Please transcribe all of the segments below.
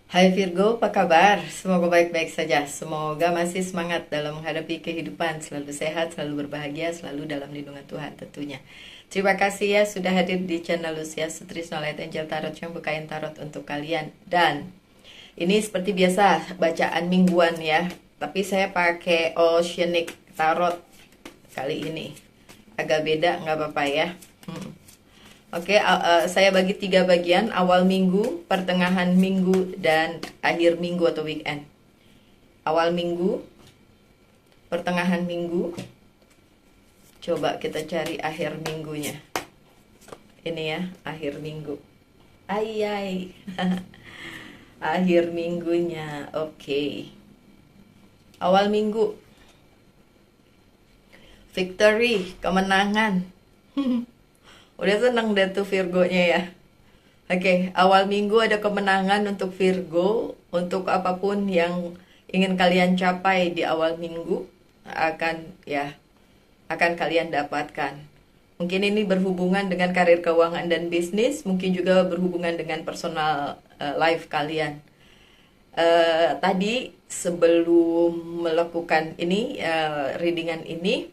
Hai Virgo, apa kabar? Semoga baik-baik saja. Semoga masih semangat dalam menghadapi kehidupan, selalu sehat, selalu berbahagia, selalu dalam lindungan Tuhan tentunya. Terima kasih ya sudah hadir di channel Lucia Sutrisno Light Angel Tarot yang bukain tarot untuk kalian. Dan ini seperti biasa bacaan mingguan ya, tapi saya pakai Oceanic Tarot kali ini. Agak beda, nggak apa-apa ya. Oke, saya bagi 3 bagian, awal minggu, pertengahan minggu, dan akhir minggu atau weekend. Awal minggu, pertengahan minggu, coba kita cari akhir minggunya. Ini ya, akhir minggu. Ayai, akhir minggunya, oke. Awal minggu, victory, kemenangan. Udah seneng deh tuh Virgo-nya ya. Oke, awal minggu ada kemenangan untuk Virgo, untuk apapun yang ingin kalian capai di awal minggu akan kalian dapatkan. Mungkin ini berhubungan dengan karir keuangan dan bisnis, mungkin juga berhubungan dengan personal life kalian. Tadi sebelum melakukan ini readingan ini,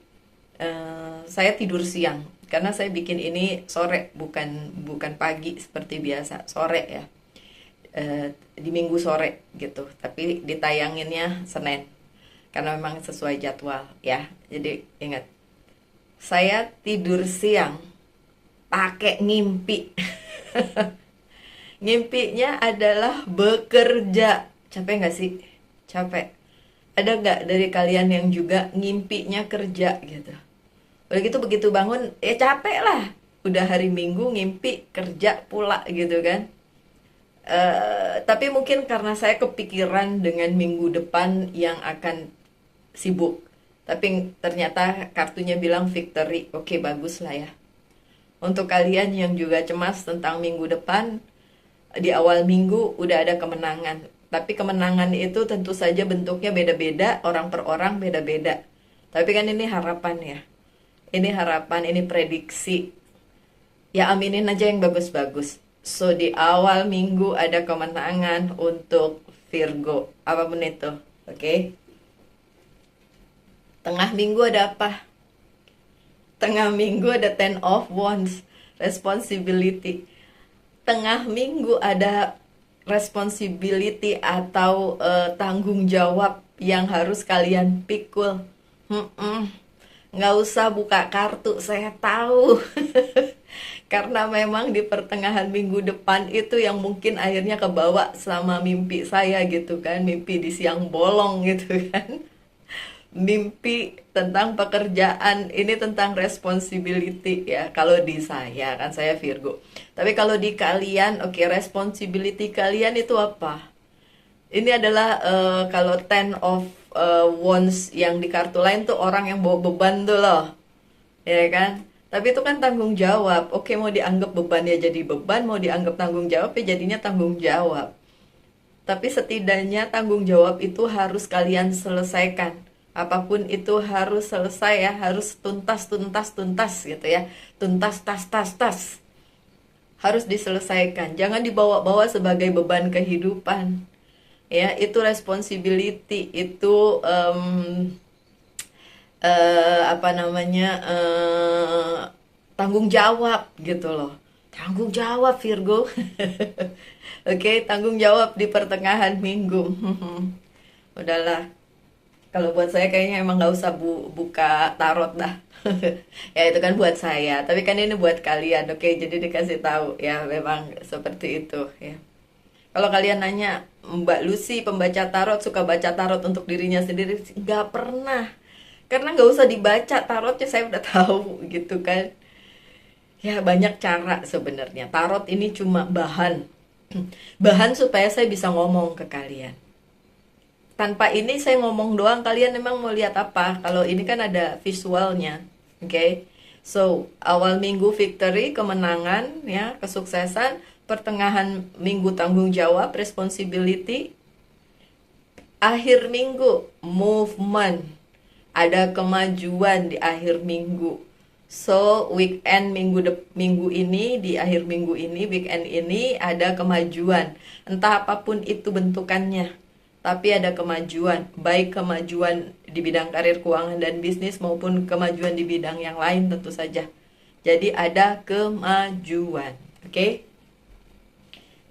saya tidur siang karena saya bikin ini sore, bukan pagi seperti biasa, sore ya. Di minggu sore gitu, tapi ditayanginnya Senin karena memang sesuai jadwal ya. Jadi ingat, saya tidur siang pakai ngimpi. Ngimpinya adalah bekerja. Capek nggak sih? Capek. Ada nggak dari kalian yang juga ngimpinya kerja gitu? Udah gitu begitu bangun, ya capek lah. Udah hari Minggu ngimpi kerja pula gitu kan. Tapi mungkin karena saya kepikiran dengan minggu depan yang akan sibuk. Tapi ternyata kartunya bilang victory. Oke, bagus lah ya. Untuk kalian yang juga cemas tentang minggu depan, di awal minggu udah ada kemenangan. Tapi kemenangan itu tentu saja bentuknya beda-beda, orang per orang beda-beda. Tapi kan ini harapan ya. Ini harapan, ini prediksi. Ya aminin aja yang bagus-bagus. So di awal minggu ada kemenangan untuk Virgo, apapun itu. Oke. Tengah minggu ada apa? Tengah minggu ada Ten of Wands, responsibility. Tengah minggu ada responsibility atau tanggung jawab yang harus kalian pikul. Nggak usah buka kartu, saya tahu. Karena memang di pertengahan minggu depan itu yang mungkin akhirnya kebawa sama mimpi saya gitu kan. Mimpi di siang bolong gitu kan. Mimpi tentang pekerjaan, ini tentang responsibility ya. Kalau di saya, kan saya Virgo. Tapi kalau di kalian, oke, responsibility kalian itu apa? Ini adalah kalau Ten of Wands yang di kartu lain tuh orang yang bawa beban tuh loh, ya kan? Tapi itu kan tanggung jawab. Oke, mau dianggap beban ya jadi beban, mau dianggap tanggung jawab ya jadinya tanggung jawab. Tapi setidaknya tanggung jawab itu harus kalian selesaikan. Apapun itu harus selesai ya, harus tuntas gitu ya. Tuntas tas. Harus diselesaikan. Jangan dibawa-bawa sebagai beban kehidupan. Ya, itu responsibility, itu apa namanya, tanggung jawab gitu loh. Tanggung jawab Virgo. Oke, tanggung jawab di pertengahan minggu. Udahlah, kalau buat saya kayaknya emang nggak usah buka tarot dah. Ya itu kan buat saya, tapi kan ini buat kalian. Oke, jadi dikasih tahu ya, memang seperti itu ya. Kalau kalian nanya, Mbak Lucy pembaca tarot suka baca tarot untuk dirinya sendiri? Nggak pernah. Karena nggak usah dibaca tarotnya, saya udah tahu gitu kan. Ya banyak cara sebenarnya. Tarot ini cuma bahan. Bahan supaya saya bisa ngomong ke kalian. Tanpa ini saya ngomong doang, kalian memang mau lihat apa? Kalau ini kan ada visualnya. Oke. So, awal minggu victory, kemenangan ya, kesuksesan. Pertengahan minggu tanggung jawab, responsibility. Akhir minggu movement, ada kemajuan di akhir minggu. So weekend minggu ini, di akhir minggu ini, weekend ini ada kemajuan. Entah apapun itu bentukannya, tapi ada kemajuan. Baik kemajuan di bidang karir, keuangan, dan bisnis maupun kemajuan di bidang yang lain tentu saja. Jadi ada kemajuan, oke?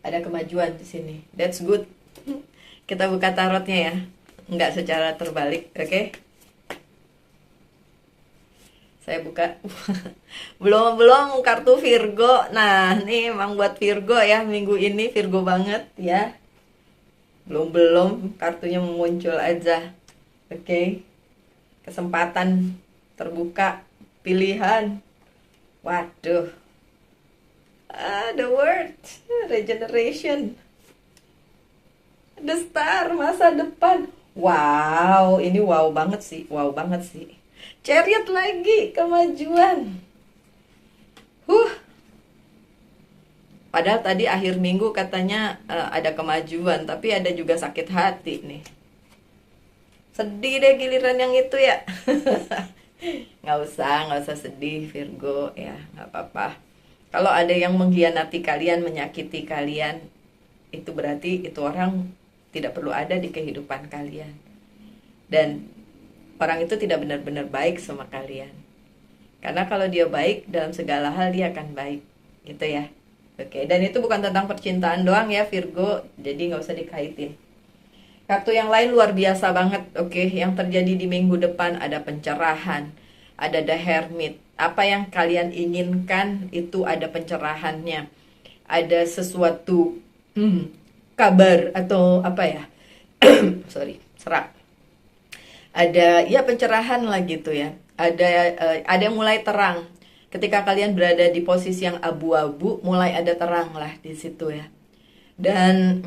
Ada kemajuan di sini. That's good. Kita buka tarotnya ya, nggak secara terbalik, oke? Saya buka. Belum kartu Virgo. Nah, nih emang buat Virgo ya, minggu ini Virgo banget ya. Belum kartunya muncul aja. Oke. Kesempatan terbuka, pilihan. Waduh. The word regeneration. The star, masa depan. Wow, ini wow banget sih. Wow banget sih. Chariot lagi, kemajuan. Padahal tadi akhir minggu katanya ada kemajuan, tapi ada juga sakit hati nih. Sedih deh giliran yang itu ya. nggak usah sedih Virgo ya, nggak apa-apa. Kalau ada yang mengkhianati kalian, menyakiti kalian, itu berarti itu orang tidak perlu ada di kehidupan kalian. Dan orang itu tidak benar-benar baik sama kalian. Karena kalau dia baik, dalam segala hal dia akan baik. Gitu ya. Oke, dan itu bukan tentang percintaan doang ya Virgo. Jadi nggak usah dikaitin. Kartu yang lain luar biasa banget. Oke, yang terjadi di minggu depan ada pencerahan. Ada The Hermit. Apa yang kalian inginkan itu ada pencerahannya. Ada sesuatu kabar atau apa ya. Sorry, serak. Ada ya pencerahan lah gitu ya. Ada yang mulai terang. Ketika kalian berada di posisi yang abu-abu, mulai ada terang lah di situ ya. Dan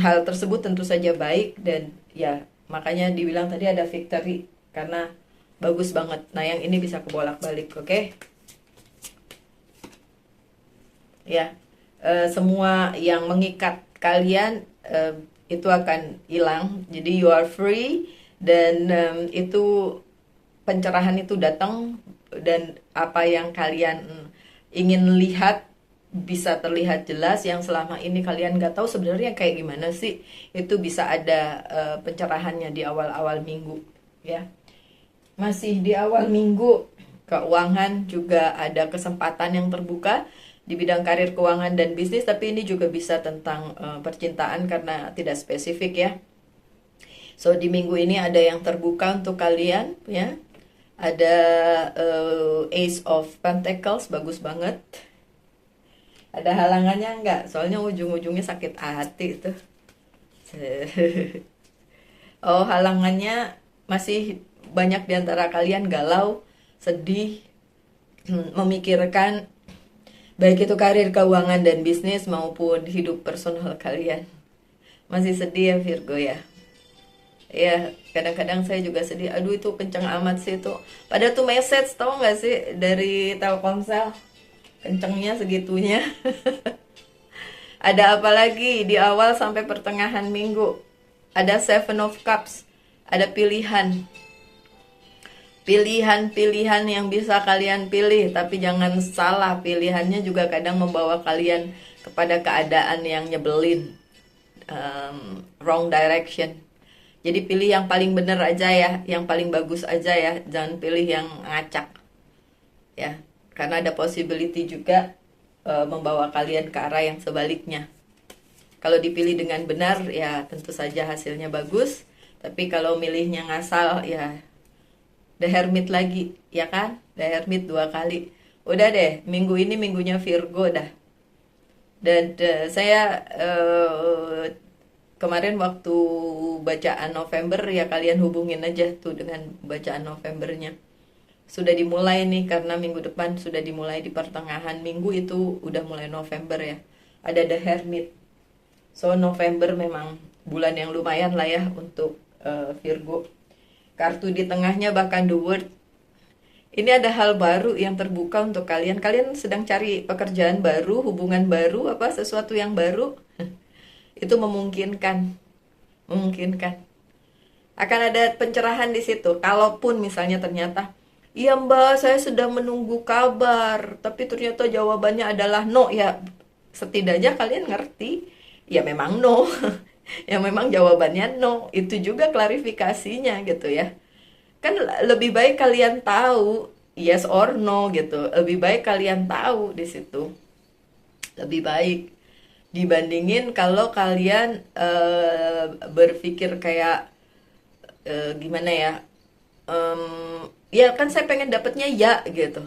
hal tersebut tentu saja baik, dan ya makanya dibilang tadi ada victory karena bagus banget. Nah, yang ini bisa kebolak-balik, oke? Ya, semua yang mengikat kalian itu akan hilang. Jadi you are free. Dan itu pencerahan itu datang, dan apa yang kalian ingin lihat bisa terlihat jelas. Yang selama ini kalian nggak tahu sebenarnya kayak gimana sih, itu bisa ada pencerahannya di awal-awal minggu ya. Masih di awal minggu, keuangan juga ada kesempatan yang terbuka di bidang karir, keuangan, dan bisnis. Tapi ini juga bisa tentang percintaan karena tidak spesifik ya. So di minggu ini ada yang terbuka untuk kalian ya. Ada Ace of Pentacles, bagus banget. Ada halangannya enggak? Soalnya ujung-ujungnya sakit hati tuh. Oh, halangannya masih banyak di antara kalian galau, sedih, memikirkan baik itu karir, keuangan, dan bisnis maupun hidup personal kalian. Masih sedih ya Virgo ya. Ya, kadang-kadang saya juga sedih. Aduh, itu kenceng amat sih itu. Padahal tuh message, tau gak sih, dari Telkomsel. Kencengnya segitunya. Ada apa lagi di awal sampai pertengahan minggu? Ada Seven of Cups. Ada pilihan. Pilihan-pilihan yang bisa kalian pilih. Tapi jangan salah, pilihannya juga kadang membawa kalian kepada keadaan yang nyebelin. Wrong direction. Jadi pilih yang paling bener aja ya, yang paling bagus aja ya, jangan pilih yang ngacak ya, karena ada possibility juga membawa kalian ke arah yang sebaliknya. Kalau dipilih dengan benar ya tentu saja hasilnya bagus, tapi kalau milihnya ngasal ya The Hermit lagi, ya kan? The Hermit 2 kali. Udah deh, minggu ini minggunya Virgo dah. Dan saya kemarin waktu bacaan November ya, kalian hubungin aja tuh dengan bacaan Novembernya. Sudah dimulai nih, karena minggu depan sudah dimulai di pertengahan minggu itu udah mulai November ya. Ada The Hermit. So November memang bulan yang lumayan lah ya untuk Virgo. Kartu di tengahnya bahkan The World. Ini ada hal baru yang terbuka untuk kalian. Kalian sedang cari pekerjaan baru, hubungan baru, apa sesuatu yang baru. Itu memungkinkan akan ada pencerahan di situ. Kalaupun misalnya ternyata Iya Mbak, saya sedang menunggu kabar, tapi ternyata jawabannya adalah no. Ya, setidaknya kalian ngerti, ya memang no. Ya memang jawabannya no. Itu juga klarifikasinya gitu ya. Kan lebih baik kalian tahu yes or no gitu. Lebih baik kalian tahu di situ. Lebih baik dibandingin kalau kalian berpikir kayak gimana ya? Ya kan saya pengen dapetnya ya gitu.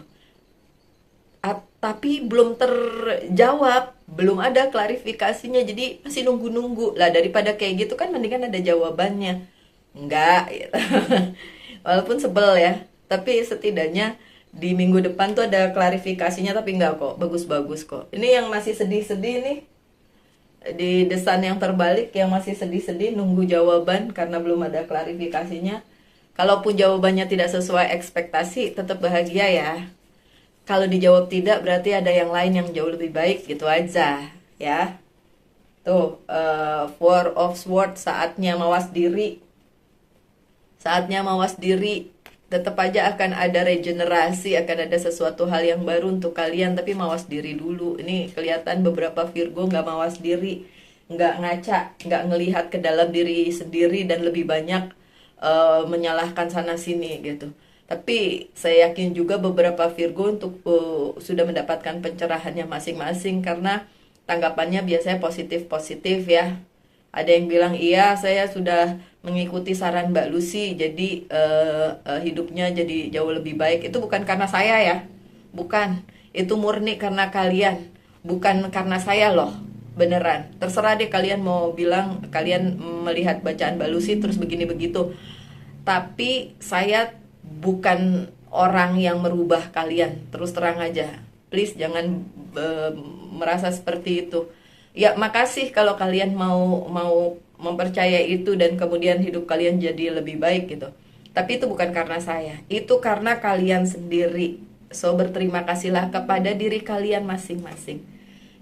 Tapi belum terjawab, belum ada klarifikasinya, jadi masih nunggu-nunggu lah. Daripada kayak gitu kan mendingan ada jawabannya. Enggak gitu. Walaupun sebel ya, tapi setidaknya di minggu depan tuh ada klarifikasinya. Tapi enggak kok, bagus-bagus kok. Ini yang masih sedih-sedih nih, di desan yang terbalik, yang masih sedih-sedih nunggu jawaban karena belum ada klarifikasinya. Kalaupun jawabannya tidak sesuai ekspektasi, tetap bahagia ya. Kalau dijawab tidak, berarti ada yang lain yang jauh lebih baik, gitu aja ya. Tuh, Four of Swords, saatnya mawas diri. Saatnya mawas diri. Tetap aja akan ada regenerasi, akan ada sesuatu hal yang baru untuk kalian, tapi mawas diri dulu. Ini kelihatan beberapa Virgo nggak mawas diri, nggak ngaca, nggak ngelihat ke dalam diri sendiri, dan lebih banyak menyalahkan sana sini gitu. Tapi saya yakin juga beberapa Virgo untuk sudah mendapatkan pencerahannya masing-masing, karena tanggapannya biasanya positif-positif ya. Ada yang bilang, iya saya sudah mengikuti saran Mbak Lucy, jadi hidupnya jadi jauh lebih baik. Itu bukan karena saya ya, bukan. Itu murni karena kalian, bukan karena saya loh. Beneran, terserah deh kalian mau bilang kalian melihat bacaan Mbak Lucy terus begini begitu. Tapi saya bukan orang yang merubah kalian, terus terang aja. Please jangan merasa seperti itu. Ya makasih kalau kalian mau mempercayai itu dan kemudian hidup kalian jadi lebih baik gitu. Tapi itu bukan karena saya, itu karena kalian sendiri. So berterima kasihlah kepada diri kalian masing-masing.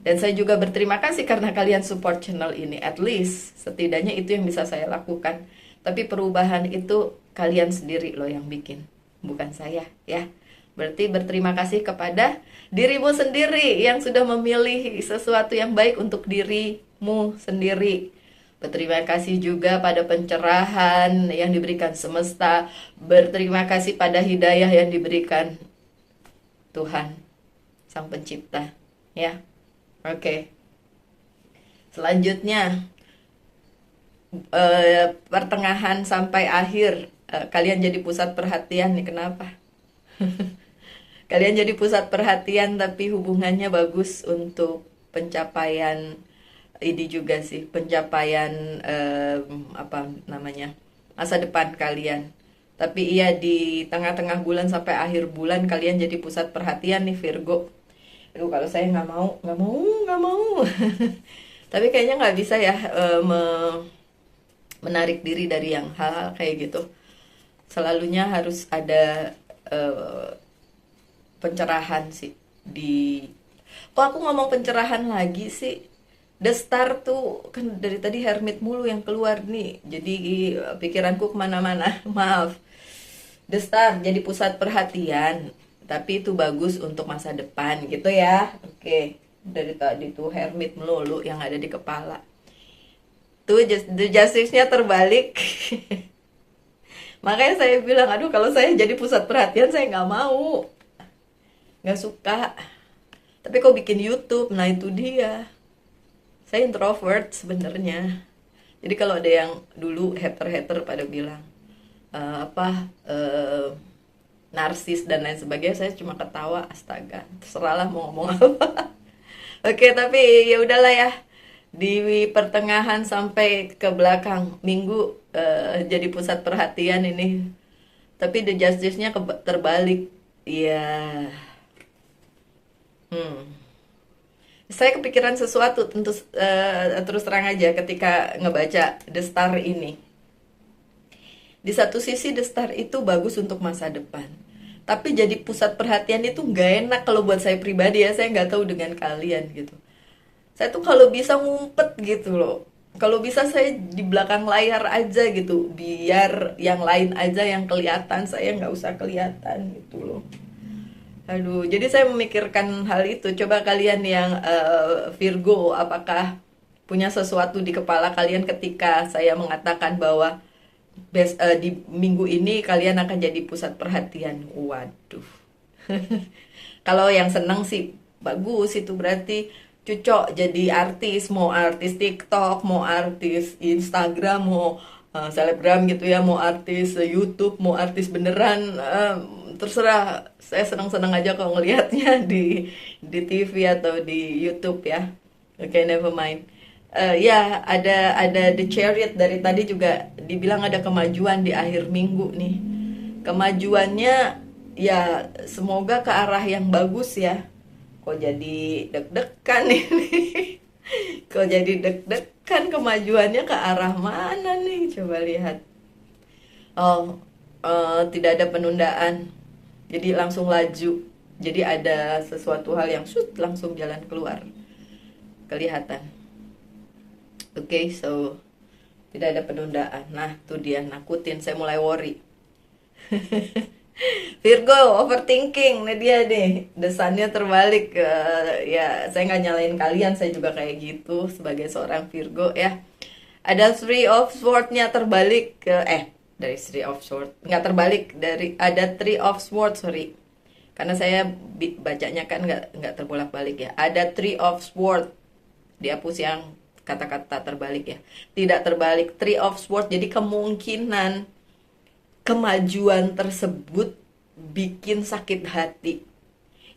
Dan saya juga berterima kasih karena kalian support channel ini. At least setidaknya itu yang bisa saya lakukan. Tapi perubahan itu kalian sendiri loh yang bikin, bukan saya ya. Berarti berterima kasih kepada dirimu sendiri yang sudah memilih sesuatu yang baik untuk dirimu sendiri. Berterima kasih juga pada pencerahan yang diberikan semesta. Berterima kasih pada hidayah yang diberikan Tuhan, Sang Pencipta ya. Oke. Selanjutnya pertengahan sampai akhir kalian jadi pusat perhatian nih. Kenapa? Kalian jadi pusat perhatian, tapi hubungannya bagus untuk pencapaian ini juga sih, pencapaian apa namanya, masa depan kalian. Tapi iya, di tengah-tengah bulan sampai akhir bulan kalian jadi pusat perhatian nih Virgo. Aduh, kalau saya nggak mau. Tapi kayaknya nggak bisa ya menarik diri dari yang hal-hal kayak gitu. Selalunya harus ada pencerahan sih. Kok aku ngomong pencerahan lagi sih? The Star tuh kan dari tadi Hermit mulu yang keluar nih, jadi pikiranku kemana-mana. Maaf. The Star jadi pusat perhatian, tapi itu bagus untuk masa depan gitu ya. Oke, dari tadi tuh Hermit melulu yang ada di kepala. Tuh the Justice-nya terbalik. Makanya saya bilang, aduh kalau saya jadi pusat perhatian saya nggak mau, nggak suka. Tapi kok bikin YouTube, nah itu dia. Saya introvert sebenarnya. Jadi kalau ada yang dulu hater-hater pada bilang narsis dan lain sebagainya, saya cuma ketawa, astaga, terserahlah mau ngomong apa. Oke, tapi ya udahlah ya. Di pertengahan sampai ke belakang minggu jadi pusat perhatian ini. Tapi the justice-nya terbalik. Iya. Saya kepikiran sesuatu, tentu terus terang aja ketika ngebaca The Star ini. Di satu sisi The Star itu bagus untuk masa depan, tapi jadi pusat perhatian itu nggak enak kalau buat saya pribadi ya. Saya nggak tahu dengan kalian gitu. Saya tuh kalau bisa ngumpet gitu loh. Kalau bisa saya di belakang layar aja gitu, biar yang lain aja yang kelihatan, saya nggak usah kelihatan gitu loh. Aduh, jadi saya memikirkan hal itu. Coba kalian yang Virgo, apakah punya sesuatu di kepala kalian ketika saya mengatakan bahwa di minggu ini kalian akan jadi pusat perhatian? Waduh. Kalau yang seneng sih bagus, itu berarti cocok jadi artis, mau artis TikTok, mau artis Instagram, mau selebgram gitu ya, mau artis YouTube, mau artis beneran, terserah. Saya senang-senang aja kalau ngelihatnya di TV atau di YouTube ya. Oke, never mind. Ya, ada The Chariot dari tadi juga dibilang ada kemajuan di akhir minggu nih. Kemajuannya ya semoga ke arah yang bagus ya. Kok jadi deg-degan ini? Kok jadi deg-degan, kemajuannya ke arah mana nih? Coba lihat. Oh, tidak ada penundaan. Jadi langsung laju. Jadi ada sesuatu hal yang langsung jalan keluar. Kelihatan. Oke, so tidak ada penundaan. Nah, tuh dia nakutin. Saya mulai worry. Virgo, overthinking. Nah dia nih, desannya terbalik. Ya, saya nggak nyalain kalian. Saya juga kayak gitu sebagai seorang Virgo ya. Ada Three of Swords-nya terbalik. Dari Three of Swords. Nggak terbalik. Ada Three of Swords, sorry. Karena saya bacanya kan nggak terbolak-balik ya. Ada Three of Swords. Dihapus yang kata-kata terbalik ya. Tidak terbalik. Three of Swords. Jadi kemungkinan kemajuan tersebut bikin sakit hati.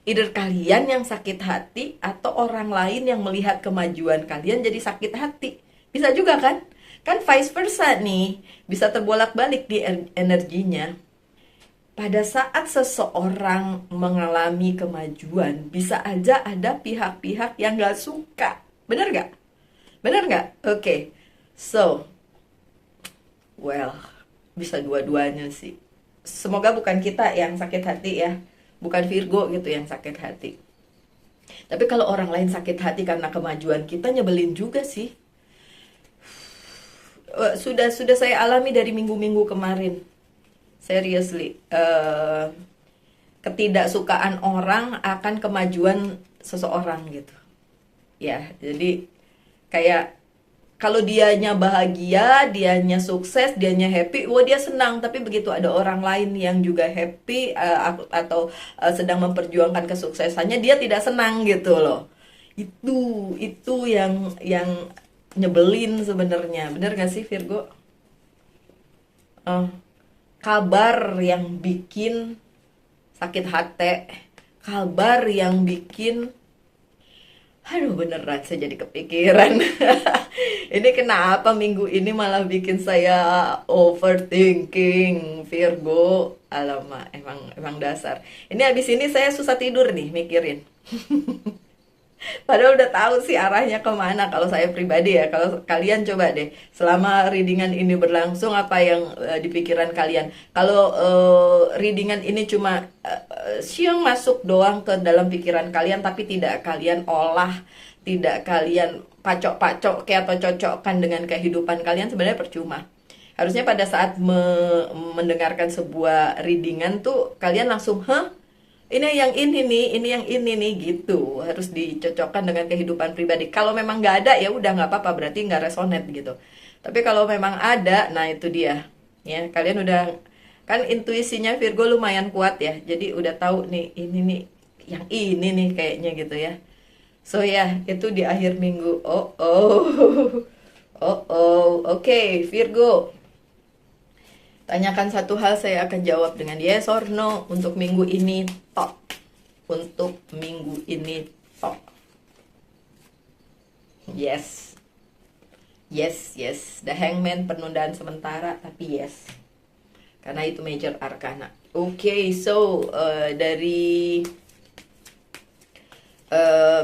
Either kalian yang sakit hati atau orang lain yang melihat kemajuan kalian jadi sakit hati. Bisa juga kan? Kan vice versa nih. Bisa terbolak-balik di energinya. Pada saat seseorang mengalami kemajuan, bisa aja ada pihak-pihak yang gak suka. Bener gak? Bener gak? Oke. So, well, bisa dua-duanya sih. Semoga bukan kita yang sakit hati ya, bukan Virgo gitu yang sakit hati. Tapi kalau orang lain sakit hati karena kemajuan kita, nyebelin juga sih. Sudah saya alami dari minggu-minggu kemarin. Seriously, ketidaksukaan orang akan kemajuan seseorang gitu. Ya, jadi kayak kalau dianya bahagia, dianya sukses, dianya happy, wah dia senang. Tapi begitu ada orang lain yang juga happy atau sedang memperjuangkan kesuksesannya, dia tidak senang gitu loh. Itu yang nyebelin sebenarnya. Bener gak sih Virgo? Kabar yang bikin sakit hati, kabar yang bikin, aduh beneran saya jadi kepikiran. Ini kenapa minggu ini malah bikin saya overthinking, Virgo. Alamak, emang dasar. Ini habis ini saya susah tidur nih mikirin. Padahal udah tahu sih arahnya kemana kalau saya pribadi ya. Kalau kalian coba deh, selama readingan ini berlangsung apa yang di pikiran kalian. Kalau readingan ini cuma siang masuk doang ke dalam pikiran kalian, tapi tidak kalian olah, tidak kalian pacok-pacok kayak atau cocokkan dengan kehidupan kalian, sebenarnya percuma. Harusnya pada saat mendengarkan sebuah readingan tuh kalian langsung, hah? Ini yang ini yang ini nih gitu. Harus dicocokkan dengan kehidupan pribadi. Kalau memang nggak ada ya udah nggak apa-apa, berarti nggak resonate gitu. Tapi kalau memang ada, nah itu dia. Ya, kalian udah kan intuisinya Virgo lumayan kuat ya. Jadi udah tahu nih ini nih yang ini nih kayaknya gitu ya. So ya, itu di akhir minggu. Oh oh. Oh oh. Oke, Virgo. Tanyakan satu hal, saya akan jawab dengan yes or no untuk minggu ini, tok. Untuk minggu ini, tok. Yes. Yes, yes. The Hangman penundaan sementara, tapi yes. Karena itu major arcana. Oke, so dari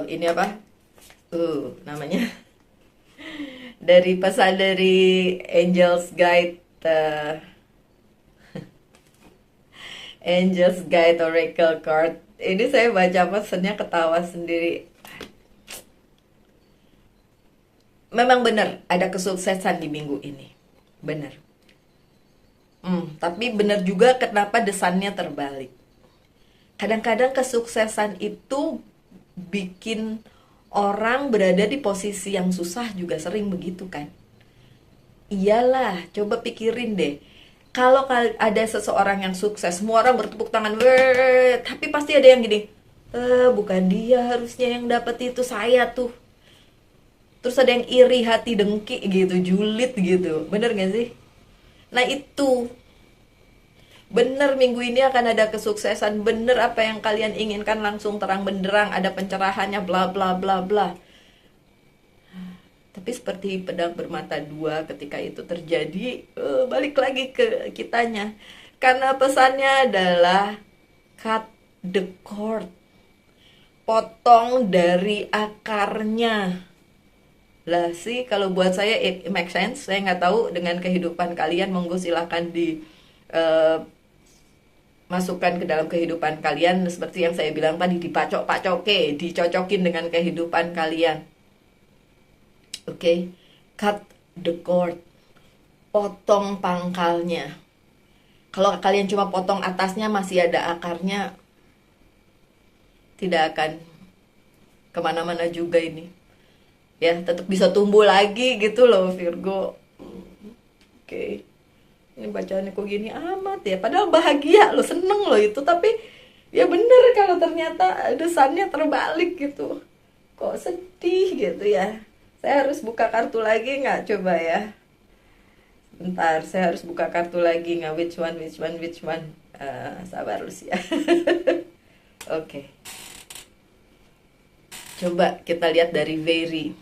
ini apa? Namanya. Dari pesan dari Angel's Guide, Angel's Guide Oracle Card. Ini saya baca pesannya ketawa sendiri. memang benar ada kesuksesan di minggu ini. Benar. Tapi benar juga kenapa desannya terbalik. Kadang-kadang kesuksesan itu bikin orang berada di posisi yang susah juga sering begitu kan. Iyalah, coba pikirin deh. Kalau ada seseorang yang sukses, semua orang bertepuk tangan, weh, tapi pasti ada yang gini, bukan dia harusnya yang dapat itu, saya tuh. Terus ada yang iri hati dengki gitu, julid gitu. Bener gak sih? Nah itu, bener minggu ini akan ada kesuksesan, bener apa yang kalian inginkan langsung terang benderang, ada pencerahannya, bla bla bla bla. Tapi seperti pedang bermata dua ketika itu terjadi, balik lagi ke kitanya. Karena pesannya adalah cut the cord. Potong dari akarnya. Lah sih, kalau buat saya it makes sense. Saya nggak tahu dengan kehidupan kalian, monggo silahkan di masukkan ke dalam kehidupan kalian. Seperti yang saya bilang tadi, dipacok-pacoke, dicocokin dengan kehidupan kalian. Oke, cut the cord, potong pangkalnya. Kalau kalian cuma potong atasnya masih ada akarnya, tidak akan kemana-mana juga ini. Ya, tetap bisa tumbuh lagi gitu loh Virgo. Oke, ini bacaannya kok gini amat ya. Padahal bahagia loh, seneng loh itu. Tapi ya bener kalau ternyata desannya terbalik gitu. Kok sedih gitu ya. Saya harus buka kartu lagi nggak? Coba ya. Bentar, saya harus buka kartu lagi nggak? Which one? Sabar Lucia. Oke. Coba kita lihat dari very.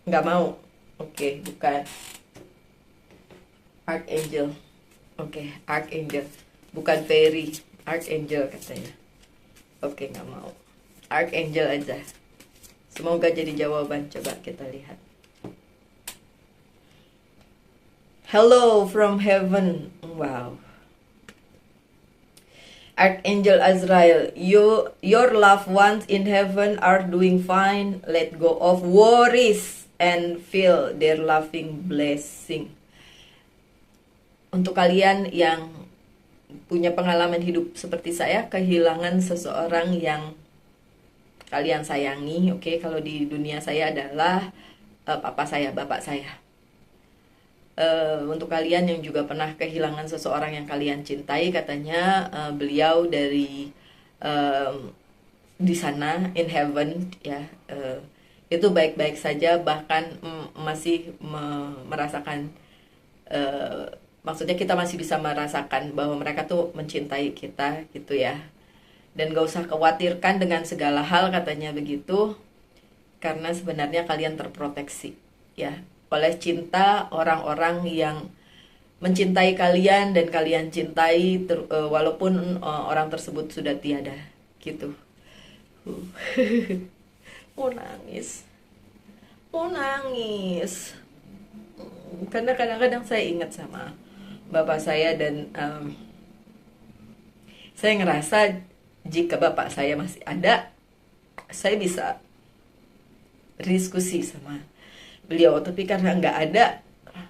Nggak mau. Oke, bukan. Archangel. Oke, Archangel. Bukan very. Archangel katanya. Oke, nggak mau. Archangel aja. Semoga jadi jawaban. Coba kita lihat. Hello from heaven. Wow. Archangel Azrael, your loved ones in heaven are doing fine. Let go of worries and feel their loving blessing. Untuk kalian yang punya pengalaman hidup seperti saya, kehilangan seseorang yang kalian sayangi, oke, kalau di dunia saya adalah papa saya, bapak saya. Untuk kalian yang juga pernah kehilangan seseorang yang kalian cintai, katanya beliau dari di sana in heaven ya, itu baik-baik saja, bahkan masih merasakan, maksudnya kita masih bisa merasakan bahwa mereka tuh mencintai kita gitu ya. Dan gak usah khawatirkan dengan segala hal, katanya begitu, karena sebenarnya kalian terproteksi ya oleh cinta orang-orang yang mencintai kalian dan kalian cintai, walaupun orang tersebut sudah tiada gitu. Mau nangis karena kadang-kadang saya ingat sama bapak saya, dan saya ngerasa jika bapak saya masih ada, saya bisa berdiskusi sama beliau. Tapi karena nggak ada,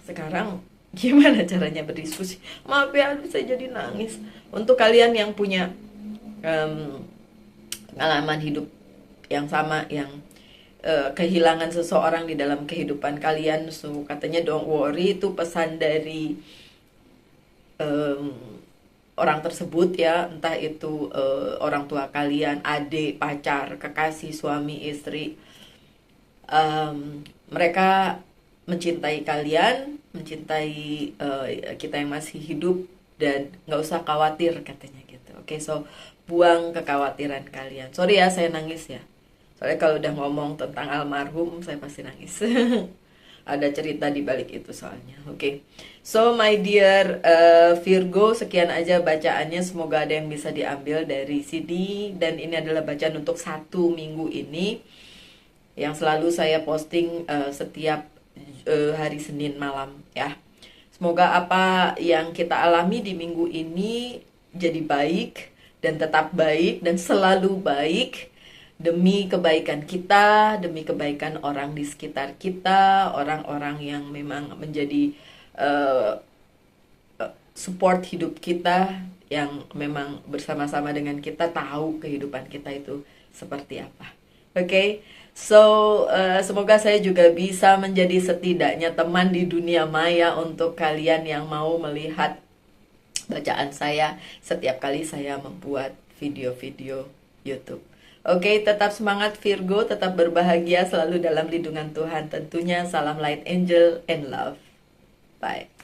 sekarang gimana caranya berdiskusi? Maaf ya, saya jadi nangis. Untuk kalian yang punya pengalaman hidup yang sama, yang kehilangan seseorang di dalam kehidupan kalian, so katanya don't worry, itu pesan dari orang tersebut ya, entah itu orang tua kalian, adik, pacar, kekasih, suami, istri, mereka mencintai kalian, mencintai kita yang masih hidup, dan nggak usah khawatir katanya gitu. Oke, so buang kekhawatiran kalian. Sorry ya saya nangis ya, soalnya kalau udah ngomong tentang almarhum saya pasti nangis. Ada cerita di balik itu soalnya. Oke. So my dear Virgo, sekian aja bacaannya. Semoga ada yang bisa diambil dari sini. Dan ini adalah bacaan untuk 1 minggu ini, yang selalu saya posting setiap hari Senin malam ya. Semoga apa yang kita alami di minggu ini jadi baik dan tetap baik dan selalu baik. demi kebaikan kita, demi kebaikan orang di sekitar kita, orang-orang yang memang menjadi eh, support hidup kita, yang memang bersama-sama dengan kita tahu kehidupan kita itu seperti apa. Oke, so semoga saya juga bisa menjadi setidaknya teman di dunia maya untuk kalian yang mau melihat bacaan saya setiap kali saya membuat video-video YouTube. Oke, tetap semangat Virgo, tetap berbahagia selalu dalam lindungan Tuhan. Tentunya salam light angel and love. Bye.